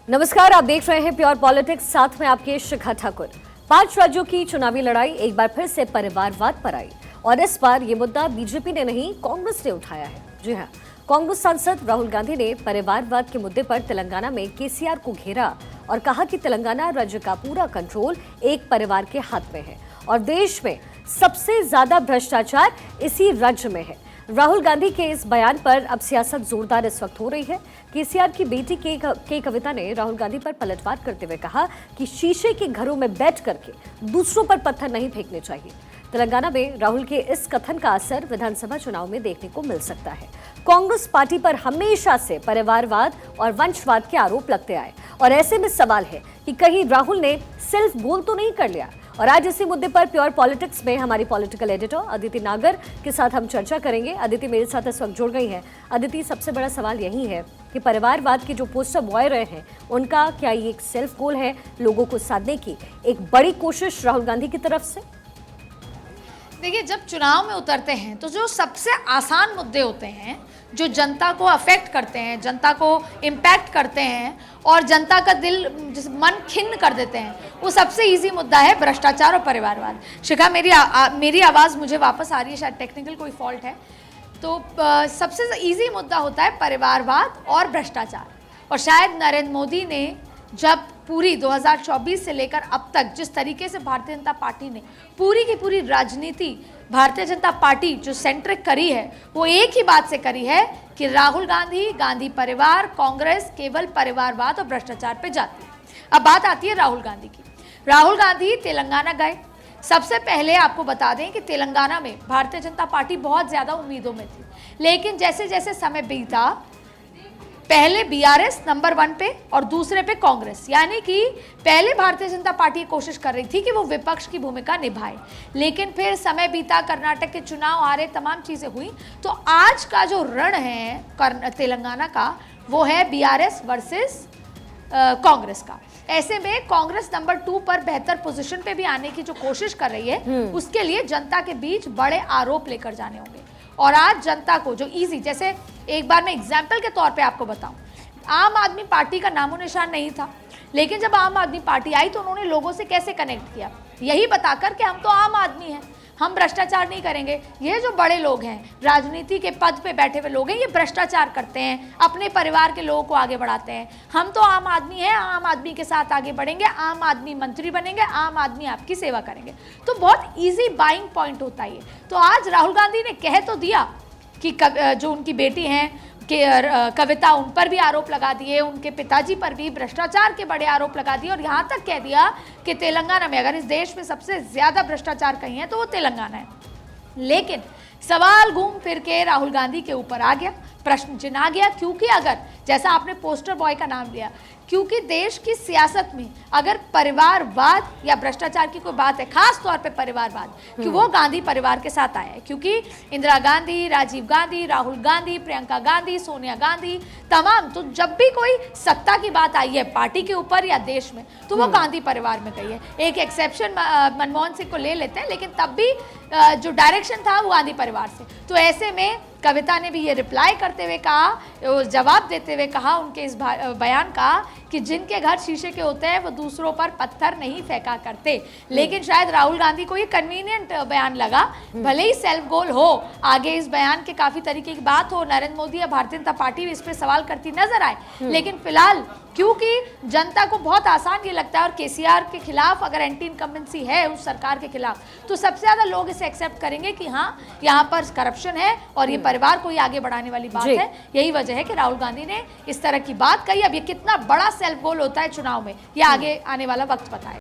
नमस्कार, आप देख रहे हैं प्योर पॉलिटिक्स, साथ में आपके शिखा ठाकुर। 5 राज्यों की चुनावी लड़ाई एक बार फिर से परिवारवाद पर आई और इस बार ये मुद्दा बीजेपी ने नहीं, कांग्रेस ने उठाया है। जी हां, कांग्रेस सांसद राहुल गांधी ने परिवारवाद के मुद्दे पर तेलंगाना में केसीआर को घेरा और कहा कि तेलंगाना राज्य का पूरा कंट्रोल एक परिवार के हाथ में है और देश में सबसे ज्यादा भ्रष्टाचार इसी राज्य में है। राहुल गांधी के इस बयान पर अब सियासत जोरदार इस वक्त हो रही है। केसीआर की बेटी के कविता ने राहुल गांधी पर पलटवार करते हुए कहा कि शीशे के घरों में बैठ करके दूसरों पर पत्थर नहीं फेंकने चाहिए। तेलंगाना में राहुल के इस कथन का असर विधानसभा चुनाव में देखने को मिल सकता है। कांग्रेस पार्टी पर हमेशा से परिवारवाद और वंशवाद के आरोप लगते आए और ऐसे में सवाल है कि कहीं राहुल ने सेल्फ गोल तो नहीं कर लिया। और आज इसी मुद्दे पर प्योर पॉलिटिक्स में हमारी पॉलिटिकल एडिटर अदिति नागर के साथ हम चर्चा करेंगे। अदिति मेरे साथ इस वक्त जुड़ गई है। अदिति, सबसे बड़ा सवाल यही है कि परिवारवाद के जो पोस्टर बॉय रहे हैं उनका क्या ये एक सेल्फ गोल है, लोगों को साधने की एक बड़ी कोशिश राहुल गांधी की तरफ से? देखिए, जब चुनाव में उतरते हैं तो जो सबसे आसान मुद्दे होते हैं, जो जनता को अफेक्ट करते हैं, जनता को इम्पैक्ट करते हैं और जनता का दिल मन खिन्न कर देते हैं, वो सबसे इजी मुद्दा है भ्रष्टाचार और परिवारवाद। शिखा, मेरी आवाज़ मुझे वापस आ रही है, शायद टेक्निकल कोई फॉल्ट है। तो सबसे इजी मुद्दा होता है परिवारवाद और भ्रष्टाचार। और शायद नरेंद्र मोदी ने जब पूरी 2024 से लेकर अब तक जिस तरीके से भारतीय जनता पार्टी ने पूरी की पूरी राजनीति, भारतीय जनता पार्टी जो सेंट्रिक करी है, वो एक ही बात से करी है कि राहुल गांधी, गांधी परिवार, कांग्रेस केवल परिवारवाद और भ्रष्टाचार पे जाती है। अब बात आती है राहुल गांधी की। राहुल गांधी तेलंगाना गए। सबसे पहले आपको बता दें कि तेलंगाना में भारतीय जनता पार्टी बहुत ज़्यादा उम्मीदों में थी, लेकिन जैसे जैसे समय बीता, पहले बीआरएस नंबर 1 पे और दूसरे पे कांग्रेस, यानी कि पहले भारतीय जनता पार्टी कोशिश कर रही थी कि वो विपक्ष की भूमिका निभाए, लेकिन फिर समय बीता, कर्नाटक के चुनाव आ रहे, तमाम चीज़ें हुई, तो आज का जो रण है तेलंगाना का, वो है बीआरएस वर्सेस कांग्रेस का। ऐसे में कांग्रेस नंबर 2 पर बेहतर पोजीशन पे भी आने की जो कोशिश कर रही है, उसके लिए जनता के बीच बड़े आरोप लेकर जाने होंगे। और आज जनता को जो इजी, जैसे एक बार मैं एग्जाम्पल के तौर पे आपको बताऊं, आम आदमी पार्टी का नामो निशान नहीं था, लेकिन जब आम आदमी पार्टी आई तो उन्होंने लोगों से कैसे कनेक्ट किया, यही बताकर कि हम तो आम आदमी हैं, हम भ्रष्टाचार नहीं करेंगे। ये जो बड़े लोग हैं, राजनीति के पद पे बैठे हुए लोग हैं, ये भ्रष्टाचार करते हैं, अपने परिवार के लोगों को आगे बढ़ाते हैं। हम तो आम आदमी हैं, आम आदमी के साथ आगे बढ़ेंगे, आम आदमी मंत्री बनेंगे, आम आदमी आपकी सेवा करेंगे। तो बहुत ईजी बाइंग पॉइंट होता है ये। तो आज राहुल गांधी ने कह तो दिया कि जो उनकी बेटी हैं कविता, उन पर भी आरोप लगा दिए, उनके पिताजी पर भी भ्रष्टाचार के बड़े आरोप लगा दिए और यहाँ तक कह दिया कि तेलंगाना में अगर इस देश में सबसे ज़्यादा भ्रष्टाचार कहीं है तो वो तेलंगाना है। लेकिन सवाल घूम फिर के राहुल गांधी के ऊपर आ गया, प्रश्न चिन्ह आ गया, क्योंकि अगर, जैसा आपने पोस्टर बॉय का नाम लिया, क्योंकि देश की सियासत में अगर परिवारवाद या भ्रष्टाचार की कोई बात है, खास तौर पे परिवारवाद, कि वो गांधी परिवार के साथ आया है। क्योंकि इंदिरा गांधी, राजीव गांधी, राहुल गांधी, प्रियंका गांधी, सोनिया गांधी, तमाम, तो जब भी कोई सत्ता की बात आई है पार्टी के ऊपर या देश में, तो वो गांधी परिवार में गई है। एक एक्सेप्शन मनमोहन सिंह को ले लेते हैं, लेकिन तब भी जो डायरेक्शन था वो गांधी परिवार से। तो ऐसे में कविता ने भी ये रिप्लाई करते हुए कहा, जवाब देते हुए कहा उनके इस बयान का, कि जिनके घर शीशे के होते हैं वो दूसरों पर पत्थर नहीं फेंका करते। लेकिन शायद राहुल गांधी को ये कन्वीनियंट बयान लगा, भले ही सेल्फ गोल हो, आगे इस बयान के काफ़ी तरीके की बात हो, नरेंद्र मोदी या भारतीय जनता पार्टी भी इस पर सवाल करती नजर आए, लेकिन फिलहाल क्योंकि जनता को बहुत आसान ये लगता है और केसीआर के खिलाफ अगर एंटी इनकम्बेंसी है उस सरकार के खिलाफ, तो सबसे ज़्यादा लोग इसे एक्सेप्ट करेंगे कि हाँ, यहाँ पर करप्शन है और ये परिवार को ही आगे बढ़ाने वाली बात है। यही वजह है कि राहुल गांधी ने इस तरह की बात कही। अब ये कितना बड़ा सेल्फ गोल होता है चुनाव में, ये आगे आने वाला वक्त बताए।